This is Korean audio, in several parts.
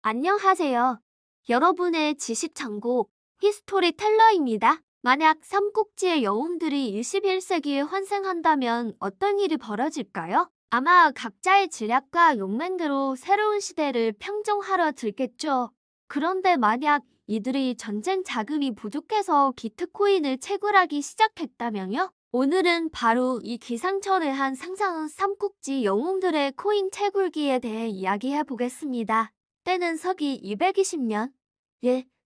안녕하세요. 여러분의 지식 창고 히스토리 텔러입니다. 만약 삼국지의 영웅들이 21세기에 환생한다면 어떤 일이 벌어질까요? 아마 각자의 지략과 용맹으로 새로운 시대를 평정하려 들겠죠. 그런데 만약 이들이 전쟁 자금이 부족해서 비트코인을 채굴하기 시작했다면요? 오늘은 바로 이 기상천외한 상상한 삼국지 영웅들의 코인 채굴기에 대해 이야기해 보겠습니다. 때는 서기 220년,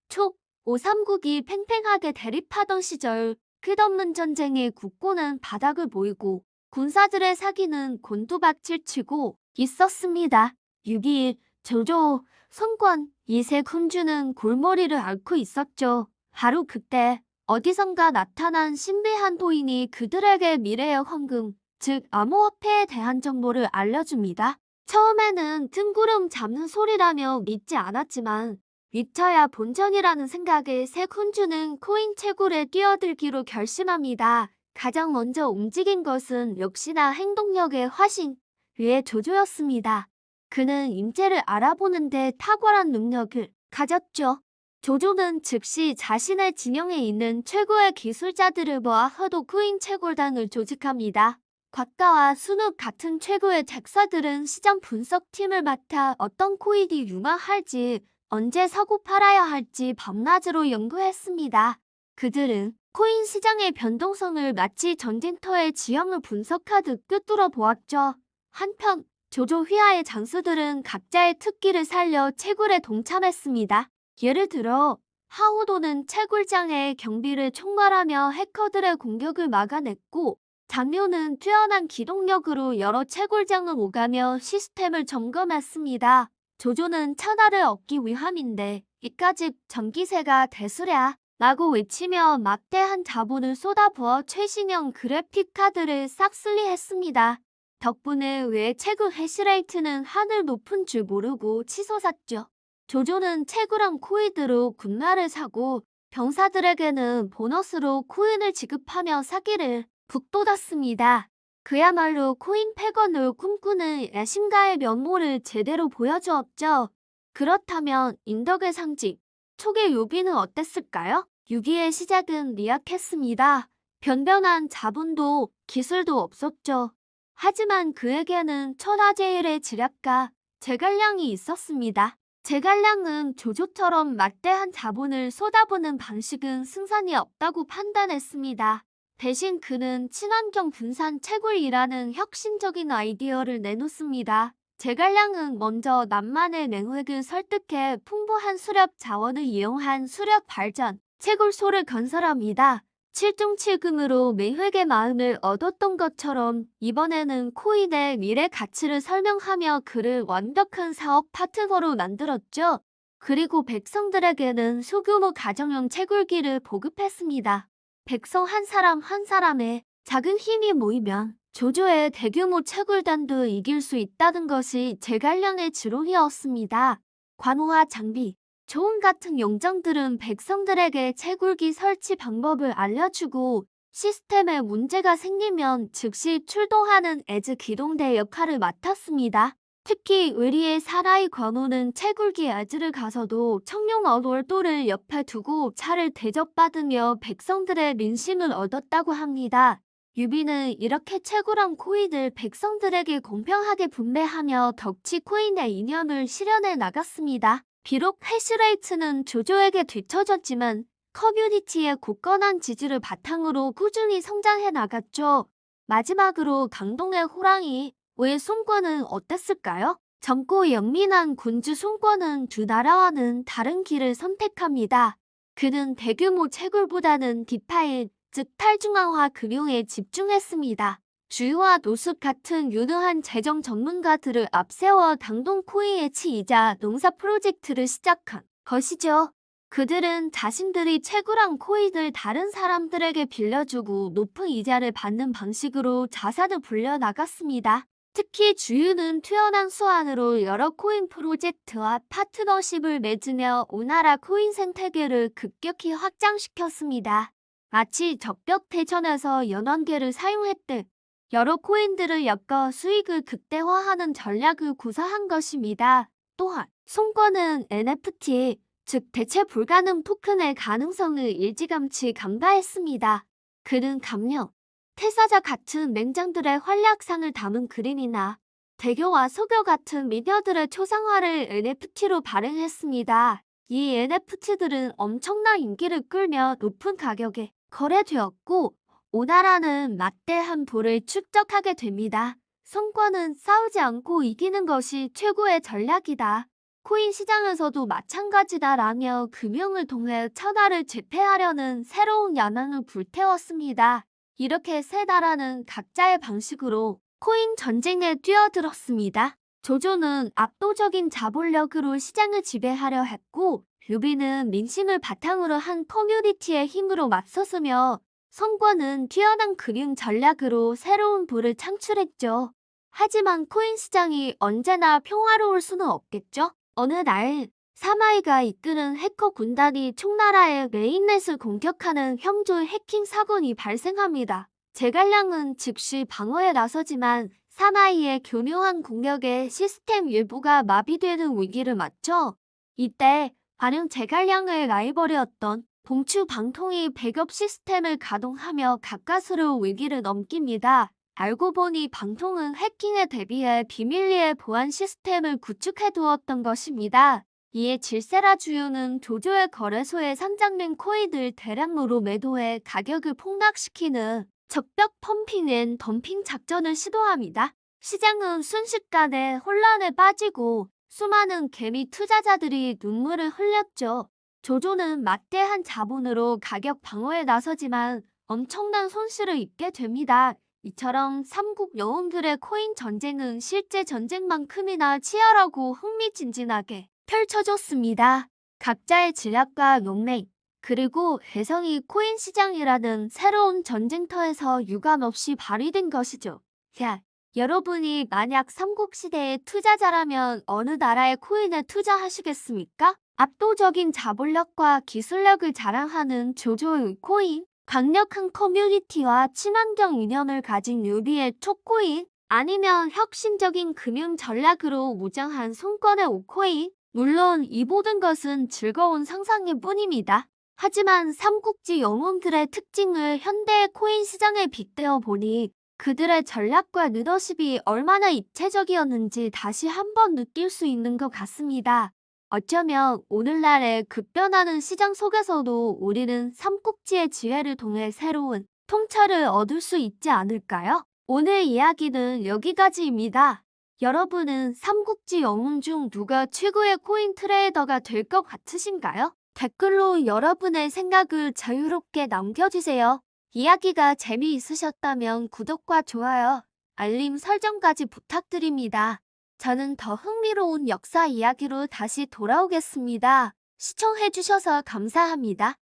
초 5삼국이 팽팽하게 대립하던 시절 끝없는 전쟁에 국고는 바닥을 보이고 군사들의 사기는 곤두박질치고 있었습니다. 6.21 조조, 손권, 이세 군주는 골머리를 앓고 있었죠. 바로 그때 어디선가 나타난 신비한 도인이 그들에게 미래의 황금, 즉 암호화폐에 대한 정보를 알려줍니다. 처음에는 뜬구름 잡는 소리라며 믿지 않았지만 미쳐야 본전이라는 생각에 새 군주는 코인 채굴에 뛰어들기로 결심합니다. 가장 먼저 움직인 것은 역시나 행동력의 화신, 위의 조조였습니다. 그는 임재를 알아보는데 탁월한 능력을 가졌죠. 조조는 즉시 자신의 진영에 있는 최고의 기술자들을 모아 허도 코인 채굴단을 조직합니다. 곽가와 순욱 같은 최고의 작사들은 시장 분석팀을 맡아 어떤 코인이 융화할지, 언제 사고 팔아야 할지 밤낮으로 연구했습니다. 그들은 코인 시장의 변동성을 마치 전쟁터의 지형을 분석하듯 꿰뚫어 보았죠. 한편 조조 휘하의 장수들은 각자의 특기를 살려 채굴에 동참했습니다. 예를 들어 하호도는 채굴장의 경비를 총괄하며 해커들의 공격을 막아냈고, 장묘는 뛰어난 기동력으로 여러 채굴장을 오가며 시스템을 점검했습니다. 조조는 천하를 얻기 위함인데 이까짓 전기세가 대수랴 라고 외치며 막대한 자본을 쏟아부어 최신형 그래픽카드를 싹쓸이했습니다. 덕분에 왜 채굴 해시레이트는 하늘 높은 줄 모르고 치솟았죠. 조조는 채굴한 코인으로 군마를 사고 병사들에게는 보너스로 코인을 지급하며 사기를 북돋았습니다. 그야말로 코인 패건을 꿈꾸는 야심가의 면모를 제대로 보여주었죠. 그렇다면 인덕의 상징, 촉의 요비는 어땠을까요? 유기의 시작은 미약했습니다. 변변한 자본도 기술도 없었죠. 하지만 그에게는 천하제일의 지략가 제갈량이 있었습니다. 제갈량은 조조처럼 막대한 자본을 쏟아부는 방식은 승산이 없다고 판단했습니다. 대신 그는 친환경 분산 채굴이라는 혁신적인 아이디어를 내놓습니다. 제갈량은 먼저 남만의 맹획을 설득해 풍부한 수렵 자원을 이용한 수렵 발전, 채굴소를 건설합니다. 칠중칠금으로 맹획의 마음을 얻었던 것처럼 이번에는 코인의 미래 가치를 설명하며 그를 완벽한 사업 파트너로 만들었죠. 그리고 백성들에게는 소규모 가정용 채굴기를 보급했습니다. 백성 한 사람 한 사람의 작은 힘이 모이면 조조의 대규모 채굴단도 이길 수 있다는 것이 제갈량의 지론이었습니다. 관우와 장비, 조은 같은 용정들은 백성들에게 채굴기 설치 방법을 알려주고 시스템에 문제가 생기면 즉시 출동하는 에즈 기동대 역할을 맡았습니다. 특히 의리의 사라이 관우는 채굴기 에즈를 가서도 청룡 얼돌을 옆에 두고 차를 대접받으며 백성들의 민심을 얻었다고 합니다. 유비는 이렇게 채굴한 코인을 백성들에게 공평하게 분배하며 덕치 코인의 이념을 실현해 나갔습니다. 비록 해시레이트는 조조에게 뒤처졌지만 커뮤니티의 굳건한 지지를 바탕으로 꾸준히 성장해 나갔죠. 마지막으로 강동의 호랑이, 왜 손권은 어땠을까요? 젊고 영민한 군주 손권은 두 나라와는 다른 길을 선택합니다. 그는 대규모 채굴보다는 디파일, 즉 탈중앙화 금융에 집중했습니다. 주유와 노숙 같은 유능한 재정 전문가들을 앞세워 당동 코인의 치이자 농사 프로젝트를 시작한 것이죠. 그들은 자신들이 채굴한 코인을 다른 사람들에게 빌려주고 높은 이자를 받는 방식으로 자산을 불려나갔습니다. 특히 주유는 뛰어난 수완으로 여러 코인 프로젝트와 파트너십을 맺으며 오나라 코인 생태계를 급격히 확장시켰습니다. 마치 적벽대전에서 연원계를 사용했듯 여러 코인들을 엮어 수익을 극대화하는 전략을 구사한 것입니다. 또한 송권은 NFT, 즉 대체 불가능 토큰의 가능성을 일찌감치 간파했습니다. 그는 감명, 태사자 같은 맹장들의 활약상을 담은 그림이나 대교와 소교 같은 미녀들의 초상화를 NFT로 발행했습니다. 이 NFT들은 엄청난 인기를 끌며 높은 가격에 거래되었고 오나라는 막대한 부를 축적하게 됩니다. 송권은 싸우지 않고 이기는 것이 최고의 전략이다. 코인 시장에서도 마찬가지다라며 금융을 통해 천하를 제패하려는 새로운 야망을 불태웠습니다. 이렇게 세 나라는 각자의 방식으로 코인 전쟁에 뛰어들었습니다. 조조는 압도적인 자본력으로 시장을 지배하려 했고 루비는 민심을 바탕으로 한 커뮤니티의 힘으로 맞섰으며 송권은 뛰어난 금융 전략으로 새로운 부를 창출했죠. 하지만 코인 시장이 언제나 평화로울 수는 없겠죠? 어느 날 사마이가 이끄는 해커 군단이 총나라의 메인넷을 공격하는 형조 해킹 사건이 발생합니다. 제갈량은 즉시 방어에 나서지만 사마이의 교묘한 공격에 시스템 일부가 마비되는 위기를 맞죠. 이때 반응 제갈량의 라이벌이었던 봉추 방통이 백업 시스템을 가동하며 가까스로 위기를 넘깁니다. 알고 보니 방통은 해킹에 대비해 비밀리에 보안 시스템을 구축해 두었던 것입니다. 이에 질세라 주유는 조조의 거래소에 산장된 코인을 대량으로 매도해 가격을 폭락시키는 적벽 펌핑 앤 덤핑 작전을 시도합니다. 시장은 순식간에 혼란에 빠지고 수많은 개미 투자자들이 눈물을 흘렸죠. 조조는 막대한 자본으로 가격 방어에 나서지만 엄청난 손실을 입게 됩니다. 이처럼 삼국 영웅들의 코인 전쟁은 실제 전쟁만큼이나 치열하고 흥미진진하게 펼쳐졌습니다. 각자의 전략과 용맹, 그리고 개성이 코인 시장이라는 새로운 전쟁터에서 유감없이 발휘된 것이죠. 자, 여러분이 만약 삼국시대의 투자자라면 어느 나라의 코인에 투자하시겠습니까? 압도적인 자본력과 기술력을 자랑하는 조조의 코인, 강력한 커뮤니티와 친환경 이념을 가진 루비의 촉코인, 아니면 혁신적인 금융 전략으로 무장한 송권의 오코인? 물론 이 모든 것은 즐거운 상상일 뿐입니다. 하지만 삼국지 영웅들의 특징을 현대의 코인 시장에 빗대어 보니 그들의 전략과 리더십이 얼마나 입체적이었는지 다시 한번 느낄 수 있는 것 같습니다. 어쩌면 오늘날의 급변하는 시장 속에서도 우리는 삼국지의 지혜를 통해 새로운 통찰을 얻을 수 있지 않을까요? 오늘 이야기는 여기까지입니다. 여러분은 삼국지 영웅 중 누가 최고의 코인 트레이더가 될 것 같으신가요? 댓글로 여러분의 생각을 자유롭게 남겨주세요. 이야기가 재미있으셨다면 구독과 좋아요, 알림 설정까지 부탁드립니다. 저는 더 흥미로운 역사 이야기로 다시 돌아오겠습니다. 시청해주셔서 감사합니다.